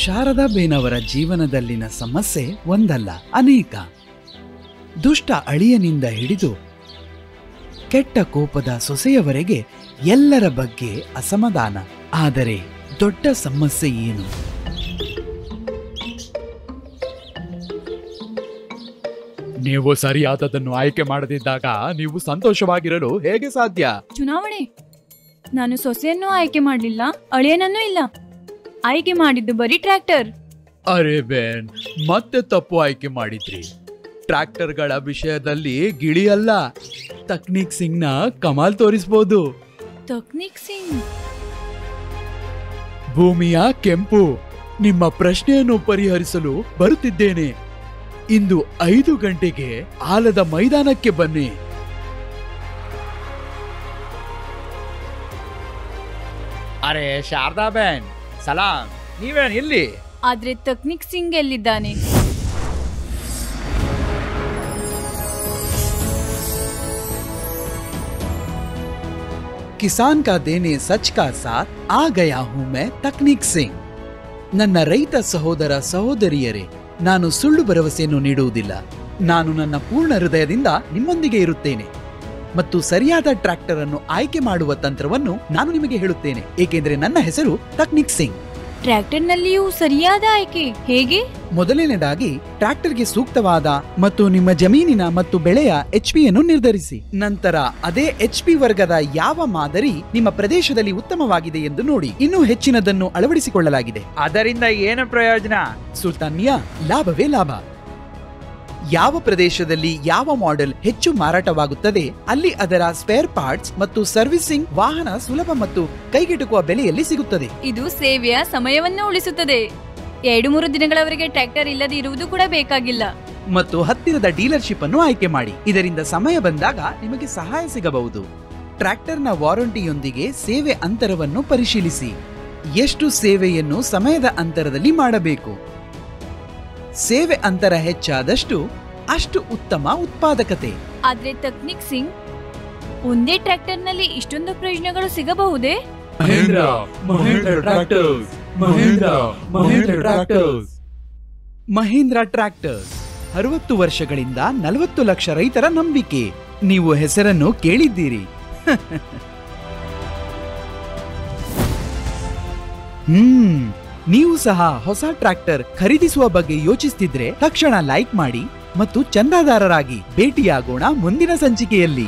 ಶಾರದಾಬೇನವರ ಜೀವನದಲ್ಲಿನ ಸಮಸ್ಯೆ ಒಂದಲ್ಲ, ಅನೇಕ. ದುಷ್ಟ ಅಳಿಯನಿಂದ ಹಿಡಿದು ಕೆಟ್ಟ ಕೋಪದ ಸೊಸೆಯವರೆಗೆ ಎಲ್ಲರ ಬಗ್ಗೆ ಅಸಮಾಧಾನ. ಆದರೆ ದೊಡ್ಡ ಸಮಸ್ಯೆ ಏನು? ನೀವು ಸರಿಯಾದದನ್ನು ಆಯ್ಕೆ ಮಾಡದಿದ್ದಾಗ ನೀವು ಸಂತೋಷವಾಗಿರಲು ಹೇಗೆ ಸಾಧ್ಯ? ಚುನಾವಣೆ. ನಾನು ಸೊಸೆಯನ್ನು ಆಯ್ಕೆ ಮಾಡಲಿಲ್ಲ, ಅಳಿಯನನ್ನೂ ಇಲ್ಲ. ಆಯ್ಕೆ ಮಾಡಿದ್ದು ಬರೀ ಟ್ರ್ಯಾಕ್ಟರ್. ಅರೆ ಬೇನ್, ಮತ್ತೆ ತಪ್ಪು ಆಯ್ಕೆ ಮಾಡಿದ್ರಿ. ಟ್ರ್ಯಾಕ್ಟರ್ಗಳ ವಿಷಯದಲ್ಲಿ ಗಿಳಿಯಲ್ಲ, ತಕ್ನಿಕ್ ಸಿಂಗ್ ನ ಕಮಾಲ್ ತೋರಿಸಬಹುದು. ತಕ್ನಿಕ್ ಸಿಂಗ್? ಭೂಮಿಯ ಕೆಂಪು, ನಿಮ್ಮ ಪ್ರಶ್ನೆಯನ್ನು ಪರಿಹರಿಸಲು ಬರುತ್ತಿದ್ದೇನೆ. ಇಂದು 5 ಗಂಟೆಗೆ ಆಲದ ಮೈದಾನಕ್ಕೆ ಬನ್ನಿ. ಅರೆ ಶಾರದಾ ಬೇನ್, ಸಲಾಂ. ನೀವೇನ್ ಇಲ್ಲಿ? ಆದ್ರೆ ತಕ್ನಿಕ್ ಸಿಂಗ್ ಎಲ್ಲಿದ್ದಾನೆ? ಕಿಸಾನ್ ಕಾ ದೇನೆ ಸಚ್ ಕಾ ಸಾಥ್ ಆ ಗಯಾ ಹೂಂ ಮೈ ತಕ್ನಿಕ್ ಸಿಂಗ್. ನನ್ನ ರೈತ ಸಹೋದರ ಸಹೋದರಿಯರೇ, ನಾನು ಸುಳ್ಳು ಭರವಸೆಯನ್ನು ನೀಡುವುದಿಲ್ಲ. ನಾನು ನನ್ನ ಪೂರ್ಣ ಹೃದಯದಿಂದ ನಿಮ್ಮೊಂದಿಗೆ ಇರುತ್ತೇನೆ ಮತ್ತು ಸರಿಯಾದ ಟ್ರ್ಯಾಕ್ಟರ್ ಅನ್ನು ಆಯ್ಕೆ ಮಾಡುವ ತಂತ್ರವನ್ನು ನಾನು ನಿಮಗೆ ಹೇಳುತ್ತೇನೆ, ಏಕೆಂದರೆ ನನ್ನ ಹೆಸರು ತಕ್ನಿಕ್ ಸಿಂಗ್. ಟ್ರ್ಯಾಕ್ಟರ್ ನಲ್ಲಿಯೂ ಸರಿಯಾದ ಆಯ್ಕೆ ಹೇಗೆ? ಮೊದಲನೇದಾಗಿ ಟ್ರ್ಯಾಕ್ಟರ್ಗೆ ಸೂಕ್ತವಾದ ಮತ್ತು ನಿಮ್ಮ ಜಮೀನಿನ ಮತ್ತು ಬೆಳೆಯ HP ಯನ್ನು ನಿರ್ಧರಿಸಿ. ನಂತರ ಅದೇ HP ವರ್ಗದ ಯಾವ ಮಾದರಿ ನಿಮ್ಮ ಪ್ರದೇಶದಲ್ಲಿ ಉತ್ತಮವಾಗಿದೆ ಎಂದು ನೋಡಿ. ಇನ್ನೂ ಹೆಚ್ಚಿನದನ್ನು ಅಳವಡಿಸಿಕೊಳ್ಳಲಾಗಿದೆ. ಅದರಿಂದ ಏನು ಪ್ರಯೋಜನ? ಸುಲ್ತಾನ್ ಮಿಯಾ, ಲಾಭವೇ ಲಾಭ. ಯಾವ ಪ್ರದೇಶದಲ್ಲಿ ಯಾವ ಮಾಡೆಲ್ ಹೆಚ್ಚು ಮಾರಾಟವಾಗುತ್ತದೆ ಅಲ್ಲಿ ಅದರ ಸ್ಪೇರ್ ಪಾರ್ಟ್ಸ್ ಮತ್ತು ಸರ್ವಿಸಿಂಗ್ ವಾಹನ ಸುಲಭ ಮತ್ತು ಕೈಗೆಟುಕುವ ಬೆಲೆಯಲ್ಲಿ ಸಿಗುತ್ತದೆ. ಇದು ಸೇವೆಯ ಸಮಯವನ್ನು ಉಳಿಸುತ್ತದೆ. 2-3 ದಿನಗಳವರೆಗೆ ಟ್ರ್ಯಾಕ್ಟರ್ ಇಲ್ಲದೆ ಇರುವುದು ಕೂಡ ಬೇಕಾಗಿಲ್ಲ. ಮತ್ತು ಹತ್ತಿರದ ಡೀಲರ್ಶಿಪ್ ಅನ್ನು ಆಯ್ಕೆ ಮಾಡಿ. ಇದರಿಂದ ಸಮಯ ಬಂದಾಗ ನಿಮಗೆ ಸಹಾಯ ಸಿಗಬಹುದು. ಟ್ರ್ಯಾಕ್ಟರ್ನ ವಾರಂಟಿಯೊಂದಿಗೆ ಸೇವೆ ಅಂತರವನ್ನು ಪರಿಶೀಲಿಸಿ. ಎಷ್ಟು ಸೇವೆಯನ್ನು ಸಮಯದ ಅಂತರದಲ್ಲಿ ಮಾಡಬೇಕು? ಸೇವೆ ಅಂತರ ಹೆಚ್ಚಾದಷ್ಟು ಅಷ್ಟು ಉತ್ತಮ ಉತ್ಪಾದಕತೆ. ಆದ್ರೆ ತಕ್ನಿಕ್ ಸಿಂಗ್, ಒಂದೇ ಟ್ರ್ಯಾಕ್ಟರ್ ನಲ್ಲಿ ಇಷ್ಟೊಂದು ಪ್ರಯೋಜನಗಳು ಸಿಗಬಹುದೇ? ಮಹೀಂದ್ರ ಟ್ರ್ಯಾಕ್ಟರ್ಸ್ 60 ವರ್ಷಗಳಿಂದ 40 ಲಕ್ಷ ರೈತರ ನಂಬಿಕೆ. ನೀವು ಹೆಸರನ್ನು ಕೇಳಿದ್ದೀರಿ. ನೀವು ಸಹ ಹೊಸ ಟ್ರ್ಯಾಕ್ಟರ್ ಖರೀದಿಸುವ ಬಗ್ಗೆ ಯೋಚಿಸುತ್ತಿದ್ರೆ ತಕ್ಷಣ ಲೈಕ್ ಮಾಡಿ ಮತ್ತು ಚಂದಾದಾರರಾಗಿ. ಭೇಟಿಯಾಗೋಣ ಮುಂದಿನ ಸಂಚಿಕೆಯಲ್ಲಿ.